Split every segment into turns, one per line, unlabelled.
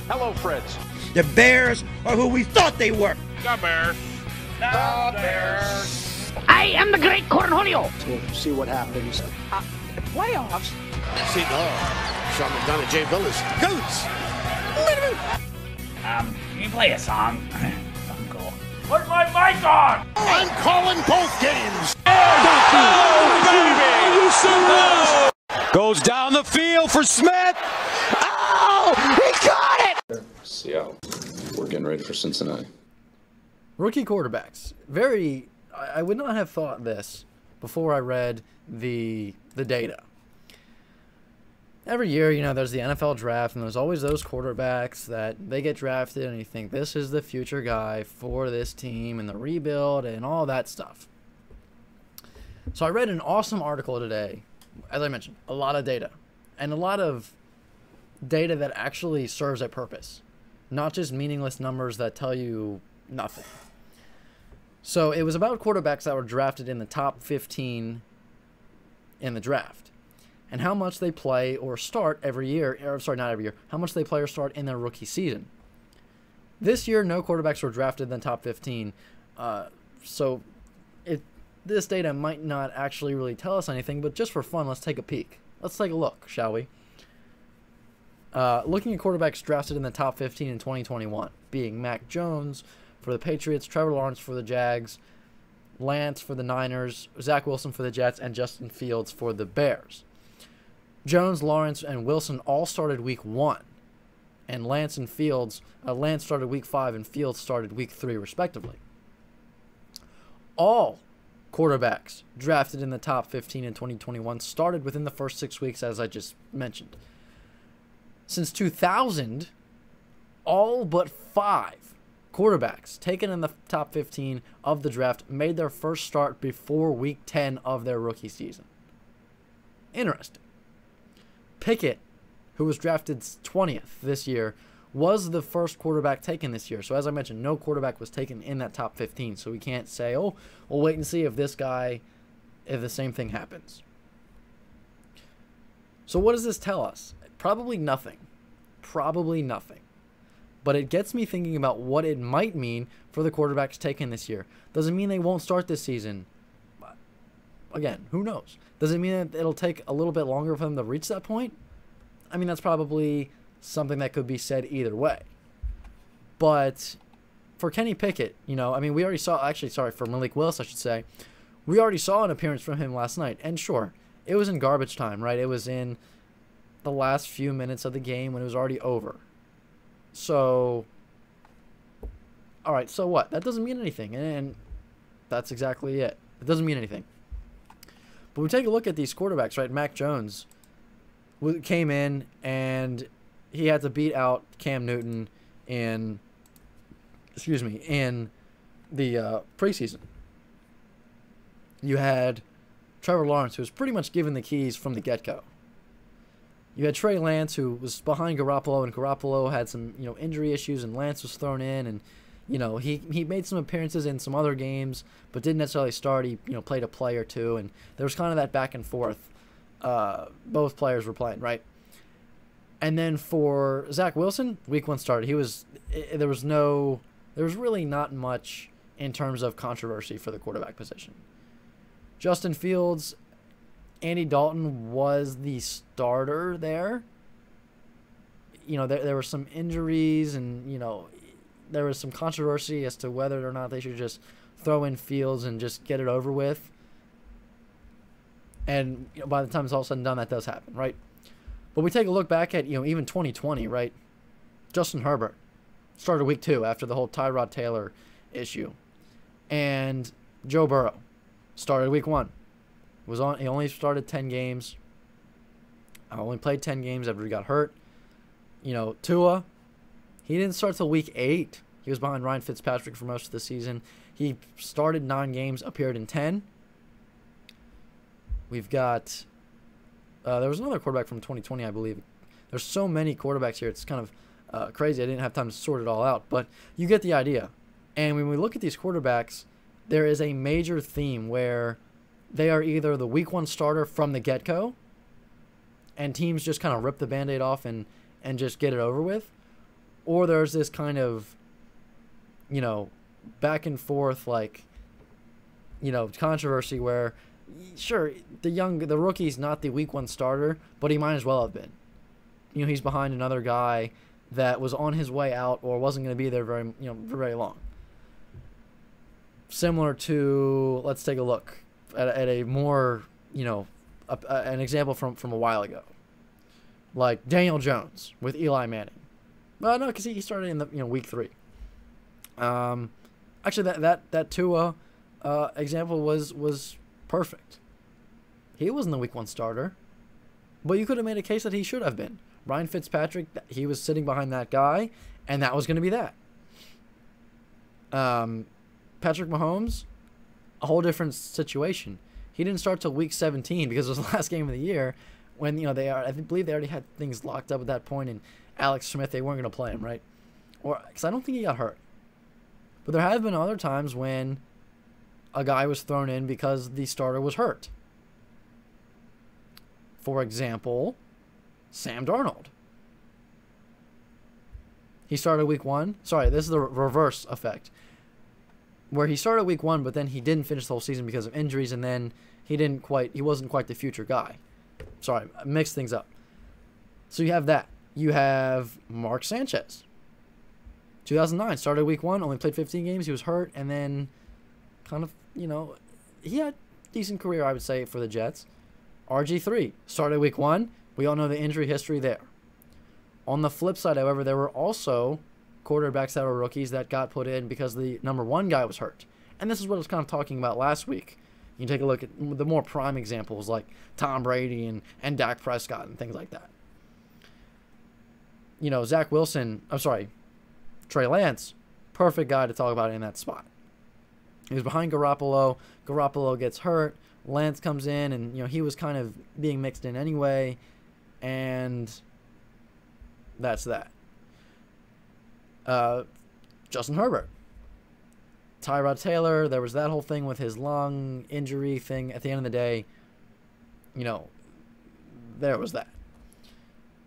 Hello, Fritz.
The Bears are who we thought they were.
The Bears. The Bears.
I am the great Cornholio.
We'll see what happens.
Playoffs?
See, Sean McDonough, Jay Billis. Goats!
Can you play a song? Something cool.
Where's my mic on?
I'm calling both games.
Oh, baby!
Goes down the field for Smith.
Oh, he got it!
Seattle. We're getting ready for Cincinnati.
Rookie quarterbacks. I would not have thought this before I read the data. Every year, there's the NFL draft, and there's always those quarterbacks that they get drafted, and you think this is the future guy for this team and the rebuild and all that stuff. So I read an awesome article today, as I mentioned, a lot of data, and a lot of data that actually serves a purpose, not just meaningless numbers that tell you nothing. So it was about quarterbacks that were drafted in the top 15 in the draft, and how much they play or start every year, or sorry, not every year, how much they play or start in their rookie season. This year, no quarterbacks were drafted in the top 15, so this data might not actually really tell us anything, but just for fun, let's take a peek. Let's take a look, shall we? Looking at quarterbacks drafted in the top 15 in 2021, being Mac Jones for the Patriots, Trevor Lawrence for the Jags, Lance for the Niners, Zach Wilson for the Jets, and Justin Fields for the Bears. Jones, Lawrence, and Wilson all started week 1, and Lance started week 5, and Fields started week 3, respectively. All quarterbacks drafted in the top 15 in 2021 started within the first 6 weeks, as I just mentioned. Since 2000, all but 5 quarterbacks taken in the top 15 of the draft made their first start before week 10 of their rookie season. Interesting. Pickett, who was drafted 20th this year, was the first quarterback taken this year. So as I mentioned, no quarterback was taken in that top 15. So we can't say, oh, we'll wait and see if the same thing happens. So what does this tell us? Probably nothing. Probably nothing. But it gets me thinking about what it might mean for the quarterbacks taken this year. Doesn't mean they won't start this season. But again, who knows? Does it mean that it'll take a little bit longer for them to reach that point? I mean, that's probably something that could be said either way. But for Kenny Pickett, we already saw, for Malik Willis, I should say, we already saw an appearance from him last night. And sure, it was in garbage time, right? It was in the last few minutes of the game when it was already over. So, all right, so what? That doesn't mean anything, and that's exactly it. It doesn't mean anything. But we take a look at these quarterbacks, right? Mac Jones came in, and he had to beat out Cam Newton in the preseason. You had Trevor Lawrence, who was pretty much given the keys from the get-go. You had Trey Lance, who was behind Garoppolo, and Garoppolo had some, injury issues, and Lance was thrown in, and, he made some appearances in some other games, but didn't necessarily start. He, played a play or two, and there was kind of that back and forth. Both players were playing, right? And then for Zach Wilson, week 1 started. There was really not much in terms of controversy for the quarterback position. Justin Fields, Andy Dalton was the starter there. There were some injuries, and, there was some controversy as to whether or not they should just throw in Fields and just get it over with. And by the time it's all said and done, that does happen, right? But we take a look back at, even 2020, right? Justin Herbert started week 2 after the whole Tyrod Taylor issue. And Joe Burrow started week 1. He only started 10 games. I only played 10 games after he got hurt. Tua, he didn't start till week 8. He was behind Ryan Fitzpatrick for most of the season. He started 9 games, appeared in 10. We've got, there was another quarterback from 2020, I believe. There's so many quarterbacks here. It's kind of crazy. I didn't have time to sort it all out, but you get the idea. And when we look at these quarterbacks, there is a major theme where they are either the week 1 starter from the get-go, and teams just kind of rip the Band-Aid off and just get it over with, or there's this kind of, you know, back and forth, like, you know, controversy where, sure, the rookie's not the week 1 starter, but he might as well have been. You know, he's behind another guy that was on his way out or wasn't going to be there for very long. Similar to, let's take a look at a more, you know, an example from a while ago, like Daniel Jones with Eli Manning. Well, no, because he started in the week 3. Actually, that Tua example was perfect. He wasn't the week 1 starter, but you could have made a case that he should have been. Ryan Fitzpatrick, he was sitting behind that guy, and that was going to be that. Patrick Mahomes, a whole different situation. He didn't start till week 17 because it was the last game of the year when, you know, I believe they already had things locked up at that point, and Alex Smith, they weren't going to play him, right? Or because I don't think he got hurt. But there have been other times when a guy was thrown in because the starter was hurt. For example, Sam Darnold. He started week 1. Sorry, this is the reverse effect. Where he started week 1, but then he didn't finish the whole season because of injuries, and then he wasn't quite the future guy. Sorry, I mixed things up. So you have that. You have Mark Sanchez. 2009, started week 1, only played 15 games. He was hurt, and then kind of, you know, he had a decent career, I would say, for the Jets. RG3, started week 1. We all know the injury history there. On the flip side, however, there were also quarterbacks that were rookies that got put in because the number 1 guy was hurt. And this is what I was kind of talking about last week. You can take a look at the more prime examples like Tom Brady and Dak Prescott and things like that. You know, Trey Lance, perfect guy to talk about in that spot. He was behind Garoppolo. Garoppolo gets hurt. Lance comes in, and, you know, he was kind of being mixed in anyway, and that's that. Justin Herbert. Tyrod Taylor, there was that whole thing with his lung injury thing. At the end of the day, you know, there was that.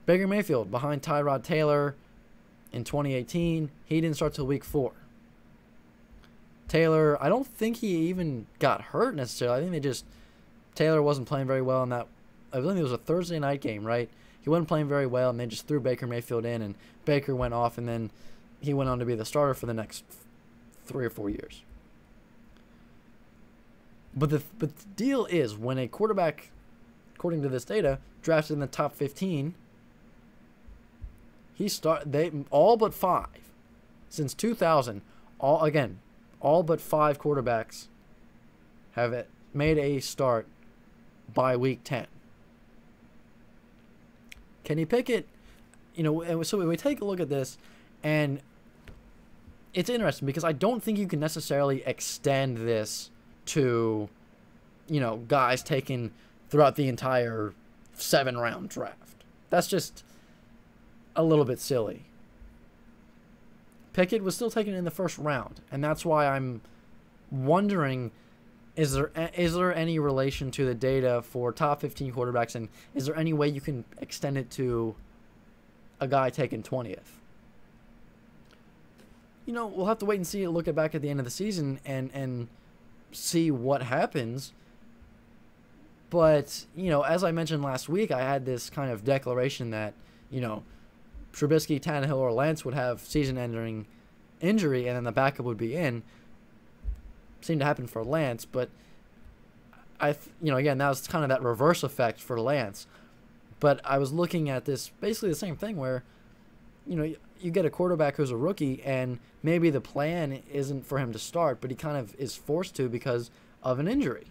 Baker Mayfield behind Tyrod Taylor in 2018. He didn't start till week 4. Taylor, I don't think he even got hurt necessarily. I think Taylor wasn't playing very well in that. I believe it was a Thursday night game, right? He wasn't playing very well, and they just threw Baker Mayfield in, and Baker went off, and then he went on to be the starter for the next 3 or 4 years. But the deal is, when a quarterback, according to this data, drafted in the top 15, all but 5 since 2000, all but 5 quarterbacks have made a start by week 10. Kenny Pickett, you know, so we take a look at this, and it's interesting because I don't think you can necessarily extend this to, you know, guys taken throughout the entire 7-round draft. That's just a little bit silly. Pickett was still taken in the first round, and that's why I'm wondering, is there any relation to the data for top 15 quarterbacks, and is there any way you can extend it to a guy taken 20th? You know, we'll have to wait and see, look back at the end of the season and see what happens. But, you know, as I mentioned last week, I had this kind of declaration that, you know, Trubisky, Tannehill, or Lance would have season-ending injury, and then the backup would be in. Seemed to happen for Lance, but again, that was kind of that reverse effect for Lance. But I was looking at this, basically the same thing where, you know, you get a quarterback who's a rookie, and maybe the plan isn't for him to start, but he kind of is forced to because of an injury.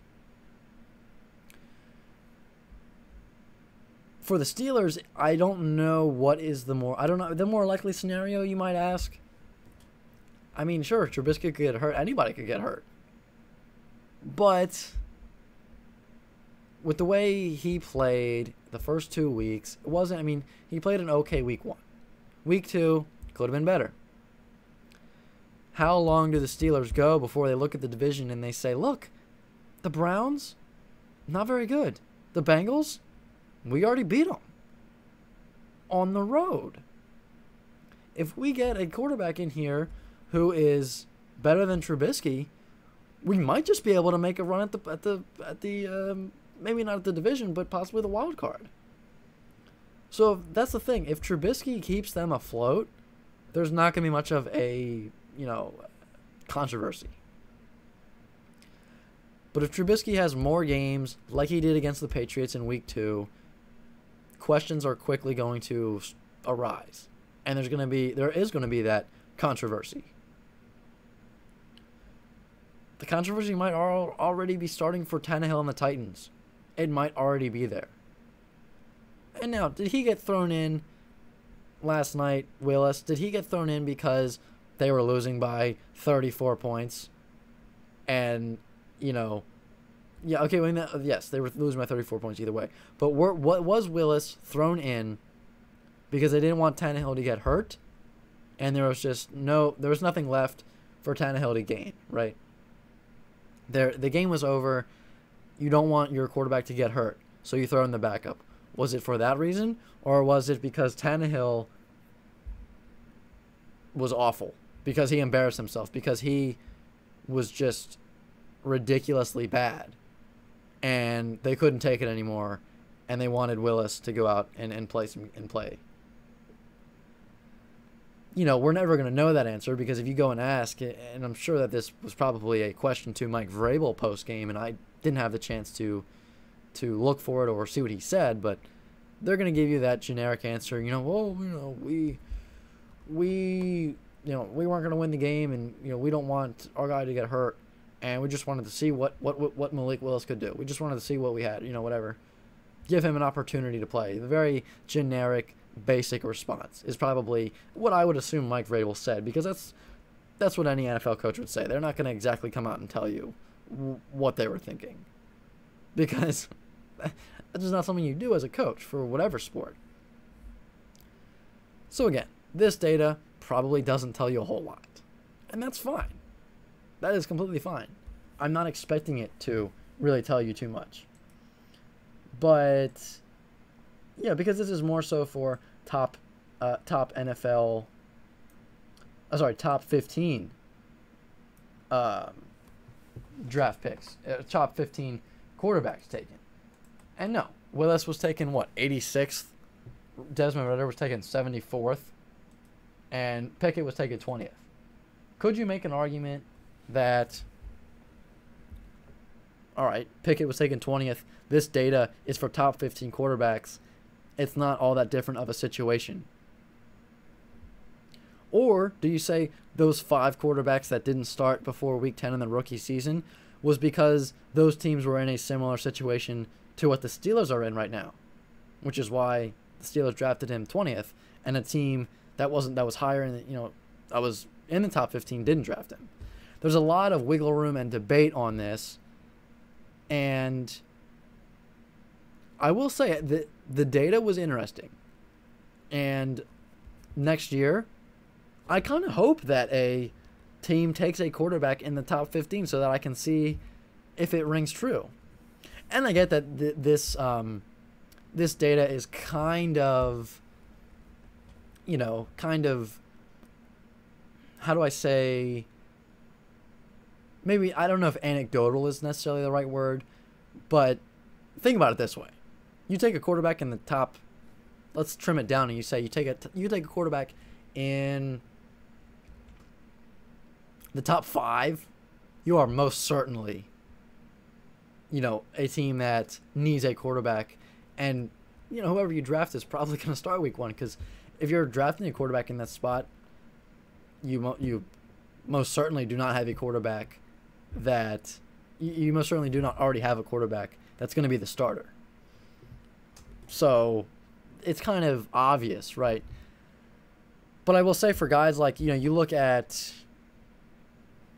For the Steelers, I don't know the more likely scenario, you might ask. I mean, sure, Trubisky could get hurt. Anybody could get hurt. But with the way he played the first 2 weeks, he played an okay week 1. Week 2 could have been better. How long do the Steelers go before they look at the division and they say, look, the Browns, not very good. The Bengals, we already beat them. on the road. If we get a quarterback in here who is better than Trubisky, we might just be able to make a run at the maybe not at the division, but possibly the wild card. So that's the thing. If Trubisky keeps them afloat, there's not going to be much of a, controversy. But if Trubisky has more games like he did against the Patriots in week 2, questions are quickly going to arise. And there is going to be that controversy. The controversy might already be starting for Tannehill and the Titans. It might already be there. And now, did he get thrown in last night, Willis? Did he get thrown in because they were losing by 34 points? And, yes, they were losing by 34 points either way. But what was Willis thrown in because they didn't want Tannehill to get hurt? And there was nothing left for Tannehill to gain, right? The game was over. You don't want your quarterback to get hurt, so you throw in the backup. Was it for that reason, or was it because Tannehill was awful, because he embarrassed himself, because he was just ridiculously bad, and they couldn't take it anymore, and they wanted Willis to go out and play? We're never going to know that answer, because if you go and ask, and I'm sure that this was probably a question to Mike Vrabel post-game, and I didn't have the chance to look for it or see what he said, but they're going to give you that generic answer, we weren't going to win the game, and, we don't want our guy to get hurt, and we just wanted to see what Malik Willis could do. We just wanted to see what we had, whatever. Give him an opportunity to play. The very generic, basic response is probably what I would assume Mike Vrabel said, because that's what any NFL coach would say. They're not going to exactly come out and tell you what they were thinking, because that's just not something you do as a coach for whatever sport. So again, this data probably doesn't tell you a whole lot, and that's fine. That is completely fine. I'm not expecting it to really tell you too much. But yeah, because this is more so for top 15 draft picks, top 15 quarterbacks taken. And no, Willis was taken 86th, Desmond Ridder was taken 74th, and Pickett was taken 20th. Could you make an argument that, all right, Pickett was taken 20th, this data is for top 15 quarterbacks, it's not all that different of a situation? Or do you say those 5 quarterbacks that didn't start before week 10 in the rookie season was because those teams were in a similar situation to what the Steelers are in right now, which is why the Steelers drafted him 20th, and a team that was higher in that was in the top 15 didn't draft him? There's a lot of wiggle room and debate on this, and I will say that the data was interesting. And next year, I kind of hope that a team takes a quarterback in the top 15 so that I can see if it rings true. And I get that this data is kind of, how do I say, maybe, I don't know if anecdotal is necessarily the right word, but think about it this way. You take a quarterback in the top, let's trim it down, and you say you take a quarterback in the top 5, you are most certainly, a team that needs a quarterback, and whoever you draft is probably going to start week 1, because if you're drafting a quarterback in that spot, you most certainly do not have a quarterback that you most certainly do not already have a quarterback that's going to be the starter. So it's kind of obvious, right? But I will say for guys like, you look at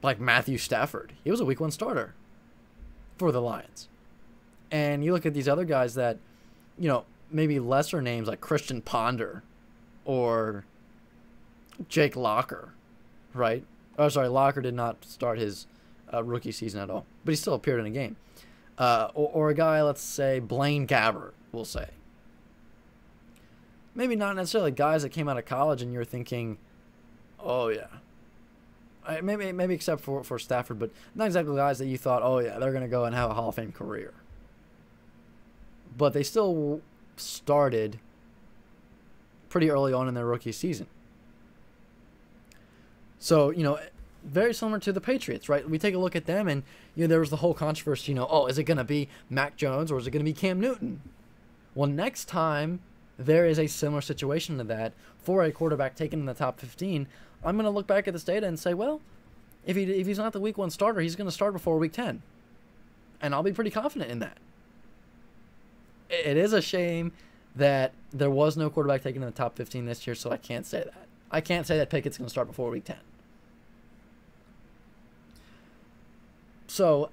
like Matthew Stafford. He was a week 1 starter for the Lions. And you look at these other guys that, maybe lesser names like Christian Ponder or Jake Locker, right? Oh, sorry, Locker did not start his rookie season at all, but he still appeared in a game. Or a guy, let's say, Blaine Gabbert, we'll say. maybe not necessarily guys that came out of college and you're thinking, oh, yeah. Maybe except for Stafford, but not exactly guys that you thought, oh, yeah, they're going to go and have a Hall of Fame career. But they still started pretty early on in their rookie season. So, very similar to the Patriots, right? We take a look at them, and there was the whole controversy, is it going to be Mac Jones or is it going to be Cam Newton? Well, next time there is a similar situation to that for a quarterback taken in the top 15, I'm going to look back at this data and say, well, if he's not the week 1 starter, he's going to start before week 10. And I'll be pretty confident in that. It is a shame that there was no quarterback taken in the top 15 this year, so I can't say that. I can't say that Pickett's going to start before week 10. So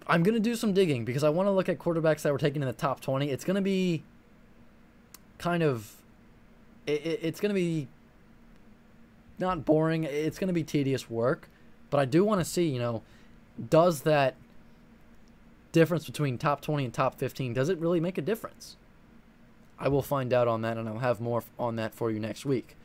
I'm going to do some digging because I want to look at quarterbacks that were taken in the top 20. It's going to be it's going to be not boring. It's going to be tedious work. But I do want to see, does that difference between top 20 and top 15, does it really make a difference? I will find out on that, and I'll have more on that for you next week.